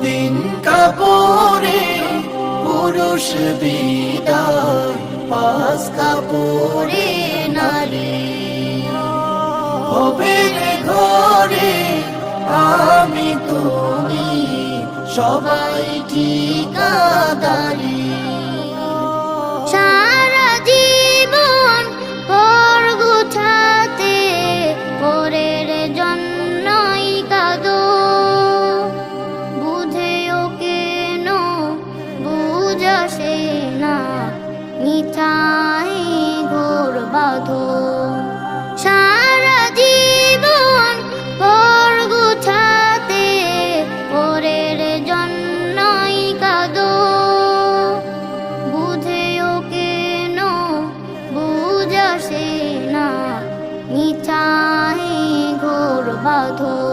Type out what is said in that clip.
রঙিন কাপড়ে পুরুষ বিদায়, পাঁচ কাপড়ে নারী। হবে রে ঘরে আমি তুমি সবাই ঠিকাদারি। সারা জীবন পর গুছাতে পরের জন্যই কাঁদো, বুঝেও কেন বুঝাসে না মিঠাই ঘোর বাঁধো। সারা জীবন পর গুছাতে পরের জন্যই কাঁদো, বুঝেও কেন বুঝাসে না মিঠাই ঘোর বাঁধো।